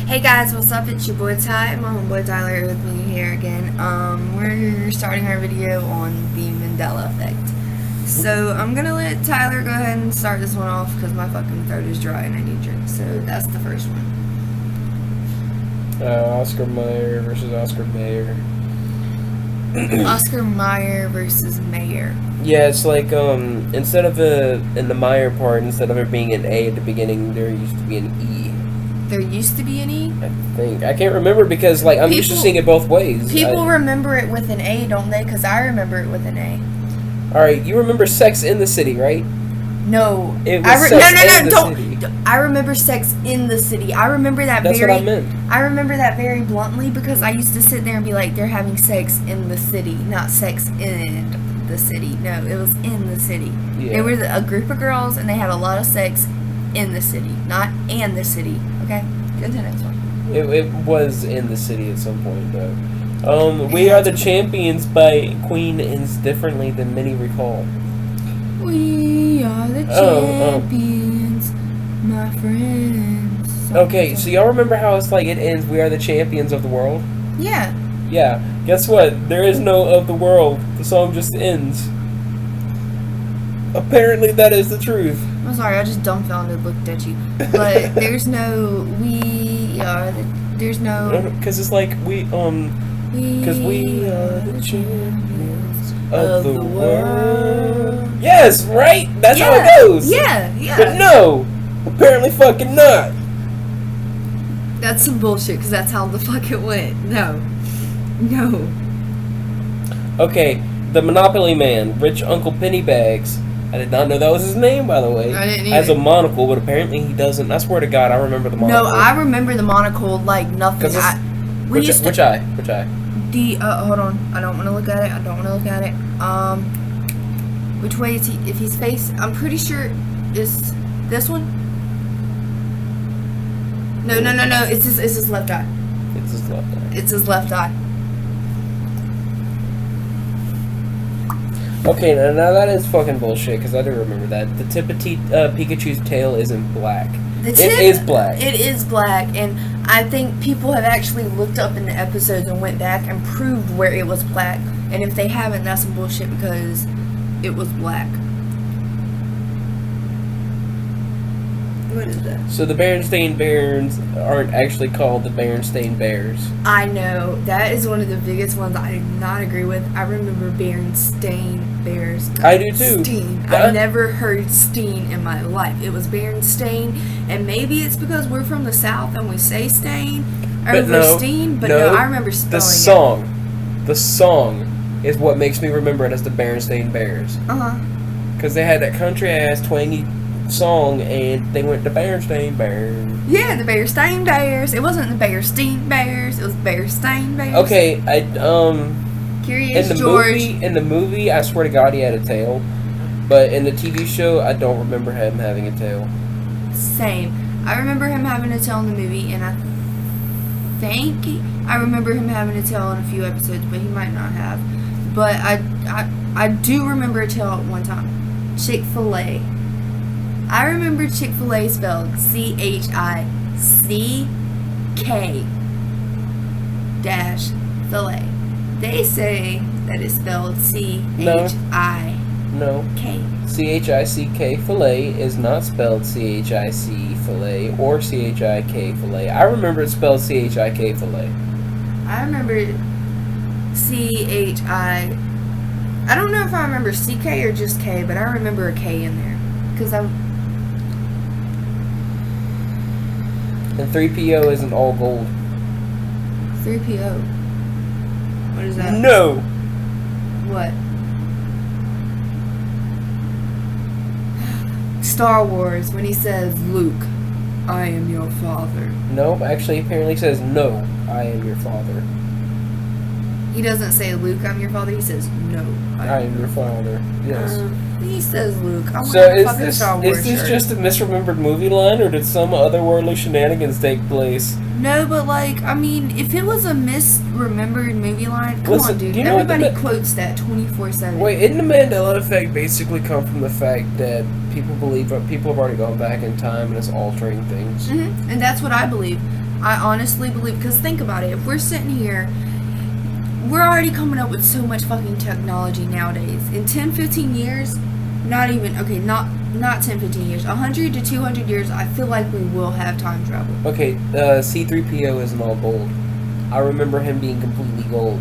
Hey guys, what's up? It's your boy Ty and my homeboy Tyler with me here again. We're starting our video on the Mandela effect. So I'm gonna let Tyler go ahead and start this one off because my fucking throat is dry and I need a drink. So that's the first one. Oscar Mayer versus Oscar Mayer. Oscar Mayer versus Mayer. Yeah, it's like instead of in the Mayer part, instead of it being an A at the beginning, there used to be an E. There used to be an E? I think. I can't remember because like I'm used to seeing it both ways. People remember it with an A, don't they? Because I remember it with an A. Alright, you remember Sex in the City, right? No. It was I remember Sex in the City. I remember that That's very... what I meant. I remember that very bluntly because I used to sit there and be like, they're having sex in the city, not sex in the city. No, it was in the city. Yeah. They were a group of girls and they had a lot of sex in the city, not and the city. Okay? Go to the next one. It was in the city at some point, though. We Are the Champions by Queen ends differently than many recall. We are the champions, my friends. Okay, so y'all remember how it's like it ends, we are the champions of the world? Yeah. Yeah, guess what? There is no of the world. The song just ends. Apparently that is the truth. I'm sorry, I just dumbfounded looked at you. But there's no, there's no... Because it's like, because we are the champions of the world. Yes, right? That's how it goes. Yeah. But no, apparently fucking not. That's some bullshit, because that's how the fuck it went. No. Okay, the Monopoly Man, Rich Uncle Pennybags. I did not know that was his name, by the way. I didn't either. Has a monocle, but apparently he doesn't. I swear to God, I remember the monocle. No, I remember the monocle like nothing. Which eye? The hold on. I don't want to look at it. Which way is he? If he's face, I'm pretty sure is this one. No. It's his left eye. It's his left eye. It's his left eye. Okay, now that is fucking bullshit, because I do remember that. The tip of Pikachu's tail isn't black. It is black. It is black, and I think people have actually looked up in the episodes and went back and proved where it was black. And if they haven't, that's some bullshit because it was black. What is that? So the Berenstain Bears aren't actually called the Berenstain Bears. I know. That is one of the biggest ones I do not agree with. I remember Berenstain Bears. I do too. Steen. I never heard Steen in my life. It was Berenstain, and maybe it's because we're from the South and we say Stain over Steen, but no, I remember spelling The song is what makes me remember it as the Berenstain Bears. Because they had that country-ass twangy song and they went to Berenstain Bears. Yeah, the Berenstain Bears. It wasn't the Berenstain Bears. It was Berenstain Bears. Okay, Curious George. In the movie, I swear to God, he had a tail. But in the TV show, I don't remember him having a tail. Same. I remember him having a tail in the movie, and I think I remember him having a tail in a few episodes, but he might not have. But I do remember a tail at one time. Chick-fil-A. I remember Chick-fil-A spelled C-H-I-C-K dash filet. They say that it's spelled C-H-I-K. No. C-H-I-C-K filet is not spelled C-H-I-C filet or C-H-I-K filet. I remember it's spelled C-H-I-K filet. I remember C-H-I... I don't know if I remember C-K or just K, but I remember a K in there. Because And 3PO isn't all gold. 3PO? What is that? No! What? Star Wars, when he says, Luke, I am your father. Nope, actually apparently says, no, I am your father. He doesn't say, Luke, I'm your father. He says, no, I am your father. Yes. He says Luke. I So is this just a misremembered movie line, or did some otherworldly shenanigans take place? No, but like, I mean, if it was a misremembered movie line, come on, dude. Everybody quotes that 24/7. Wait, didn't the Mandela effect basically come from the fact that people believe people have already gone back in time and it's altering things? And that's what I believe. I honestly believe, because think about it, if we're sitting here, we're already coming up with so much fucking technology nowadays. In 10, 15 years, not even, okay, not 10, 15 years, 100 to 200 years, I feel like we will have time travel. Okay, C-3PO isn't all gold. I remember him being completely gold.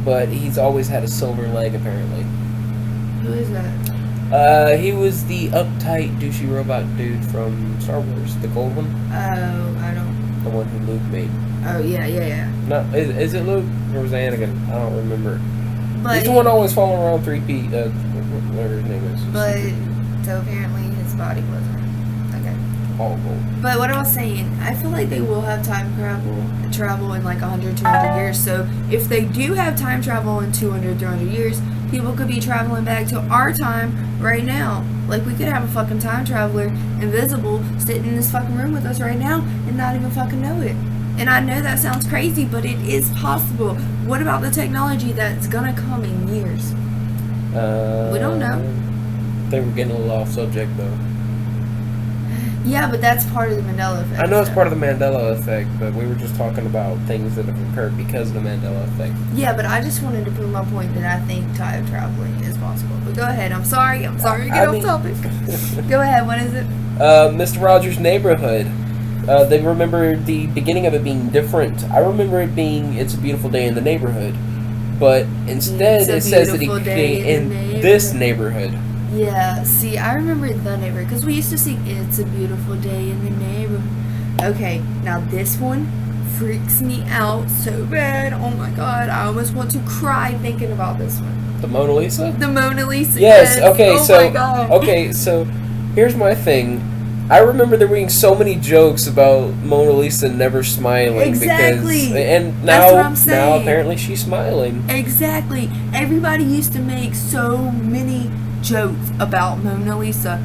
But he's always had a silver leg, apparently. Who is that? He was the uptight, douchey robot dude from Star Wars. The gold one? Oh, I don't... The one who Luke made. Oh, yeah. No, is it Luke? Or was it Anakin? I don't remember. But he's the one always following around 3P, whatever his name is. But, so apparently his body wasn't. Okay. All gold. But what I was saying, I feel like they will have time travel in like 100, 200 years. So if they do have time travel in 200, 300 years, people could be traveling back to our time right now. Like, we could have a fucking time traveler, invisible, sitting in this fucking room with us right now and not even fucking know it. And I know that sounds crazy, but it is possible. What about the technology that's gonna come in years? We don't know. They were getting a little off subject, though. Yeah, but that's part of the Mandela effect. I know it's part of the Mandela effect, but we were just talking about things that have occurred because of the Mandela effect. Yeah, but I just wanted to prove my point that I think time traveling is possible. But go ahead. I'm sorry to get off topic. Go ahead. What is it? Mr. Rogers' Neighborhood. They remember the beginning of it being different. I remember it being "It's a Beautiful Day in the Neighborhood," but instead it says that he came in this neighborhood. Yeah, see, I remember the neighborhood, because we used to sing "It's a Beautiful Day in the Neighborhood." Okay, now this one freaks me out so bad. Oh my god, I almost want to cry thinking about this one. The Mona Lisa? The Mona Lisa, yes. Okay, oh so, my god. Okay, so here's my thing. I remember there being so many jokes about Mona Lisa never smiling. Exactly. And That's what now, I'm saying. now apparently she's smiling. Exactly. Everybody used to make so many jokes about Mona Lisa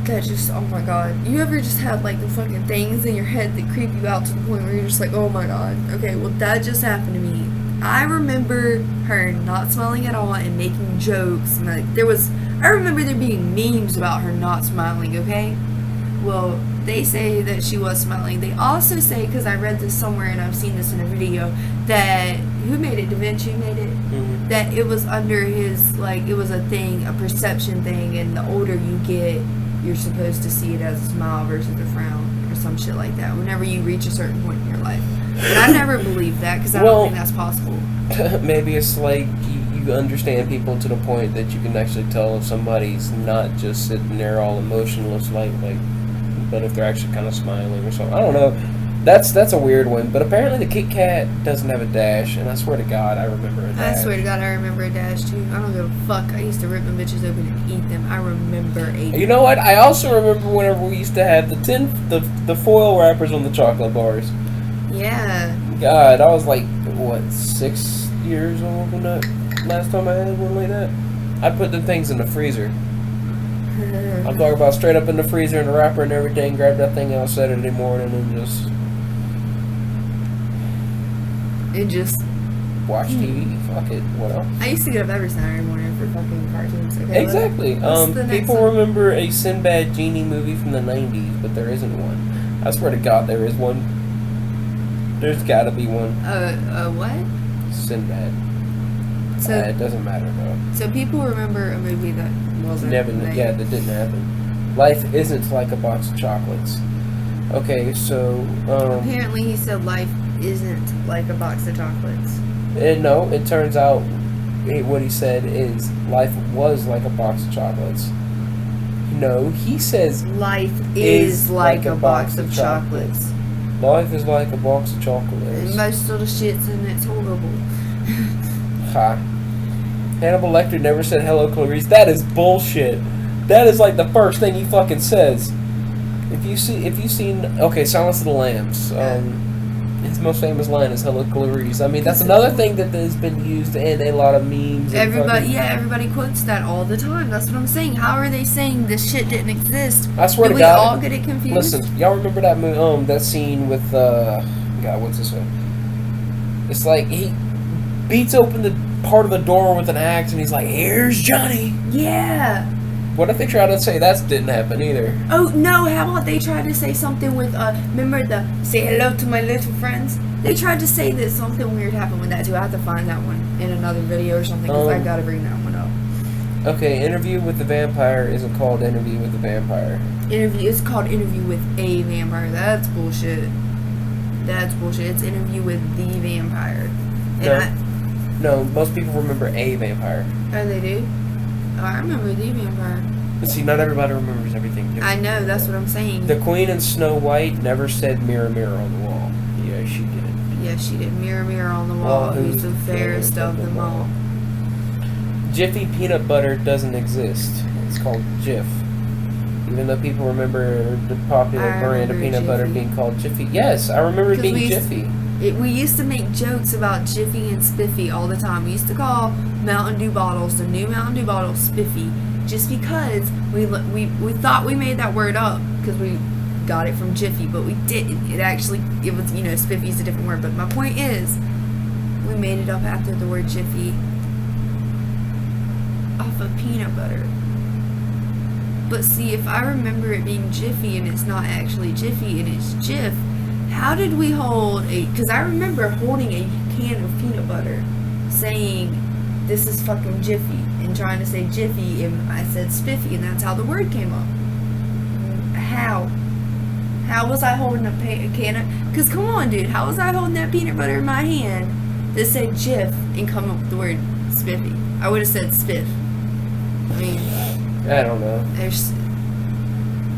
that just, oh my god. You ever just have like the fucking things in your head that creep you out to the point where you're just like, oh my god. Okay, well that just happened to me. I remember her not smiling at all and making jokes. And like, I remember there being memes about her not smiling, okay? Well, they say that she was smiling. They also say, because I read this somewhere and I've seen this in a video, that, who made it? Da Vinci made it? Mm-hmm. That it was under his, like, it was a thing, a perception thing, and the older you get, you're supposed to see it as a smile versus a frown, or some shit like that, whenever you reach a certain point in your life. But I never believed that, because I don't think that's possible. Maybe it's like you understand people to the point that you can actually tell if somebody's not just sitting there all emotionless, but if they're actually kind of smiling or something. I don't know. That's a weird one. But apparently the Kitkat doesn't have a dash, and I swear to God, I remember a dash. I swear to God, I remember a dash too. I don't give a fuck. I used to rip them bitches open and eat them. I remember a. You know what? I also remember whenever we used to have the foil wrappers on the chocolate bars. Yeah. God, I was like, what, 6 years old when that last time I had one like that? I'd put them things in the freezer. I'm talking about straight up in the freezer and the wrapper and everything. Grab that thing out Saturday morning and just watch TV. Fuck it. What else? I used to get up every Saturday morning for fucking cartoons. Okay, exactly. People remember a Sinbad Genie movie from the 90s, but there isn't one. I swear to God, there is one. There's gotta be one. What? Sinbad. So it doesn't matter though. So people remember a movie that wasn't. That didn't happen. Life isn't like a box of chocolates. Okay, so apparently he said life isn't like a box of chocolates. No, it turns out what he said is life was like a box of chocolates. No, he says life is like a box of chocolates. Life is like a box of chocolates. And most of the shit's in it's horrible. Ha. Hannibal Lecter never said hello, Clarice. That is bullshit. That is like the first thing he fucking says. If you've seen Silence of the Lambs, his most famous line is "Hello, Clarice." I mean, that's another thing that has been used in a lot of memes. Everybody quotes that all the time. That's what I'm saying. How are they saying this shit didn't exist? I swear to God. Did we all get it confused? Listen, y'all remember that that scene with God, what's this one? It's like he beats open the part of the door with an axe, and he's like, "Here's Johnny." Yeah. What if they try to say that didn't happen either? Oh no! How about they tried to say something with remember the say hello to my little friends? They tried to say that something weird happened with that too. I have to find that one in another video or something because I gotta bring that one up. Okay, Interview with the Vampire isn't called Interview with the Vampire. It's called Interview with a Vampire. That's bullshit. That's bullshit. It's Interview with the Vampire. No, most people remember a vampire. Oh, they do? Oh, I remember the Vampire. But see, not everybody remembers everything. I know, that's what I'm saying. The Queen in Snow White never said mirror, mirror on the wall. Yeah, she did. Yeah, she did. Mirror, mirror on the wall. Who's the fairest of them all? Jiffy peanut butter doesn't exist. It's called Jif. Even though people remember the popular brand of peanut butter being called Jiffy. Yes, I remember it being Jiffy. We used to make jokes about Jiffy and Spiffy all the time. We used to call Mountain Dew bottles, the new Mountain Dew bottles, Spiffy, just because we thought we made that word up because we got it from Jiffy, but we didn't. It was, Spiffy's a different word. But my point is, we made it up after the word Jiffy off of peanut butter. But see, if I remember it being Jiffy and it's not actually Jiffy and it's Jif, how did we hold because I remember holding a can of peanut butter saying this is fucking Jiffy and trying to say Jiffy and I said Spiffy and that's how the word came up. How was I holding a can of, because come on dude, how was I holding that peanut butter in my hand that said Jif and come up with the word Spiffy? I would have said Spiff. I mean, I don't know.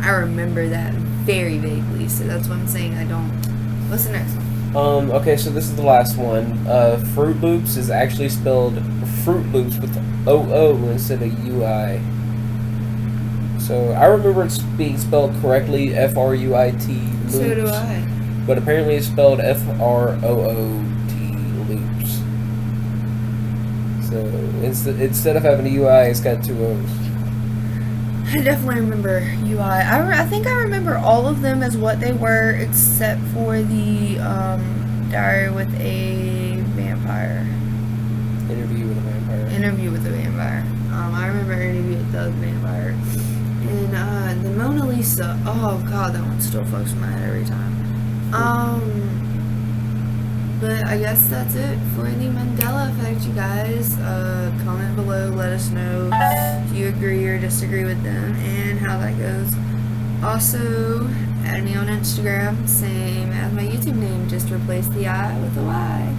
I remember that very vaguely, so that's what I'm saying. I don't. What's the next one? Okay, so this is the last one. Fruit Loops is actually spelled Fruit Loops with O-O instead of U-I. So I remember it's being spelled correctly, F-R-U-I-T, loops. So do I. But apparently it's spelled F-R-O-O-T, loops. So instead of having a U-I, it's got two O's. I definitely remember UI. I think I remember all of them as what they were, except for the Diary with a Vampire. Interview with a Vampire. Interview with a Vampire. I remember Interview with the Vampire. And the Mona Lisa. Oh god, that one still fucks with my head every time. But I guess that's it for the Mandela Effect, you guys. Comment below, let us know if you agree or disagree with them and how that goes. Also, add me on Instagram, same as my YouTube name, just replace the I with a Y.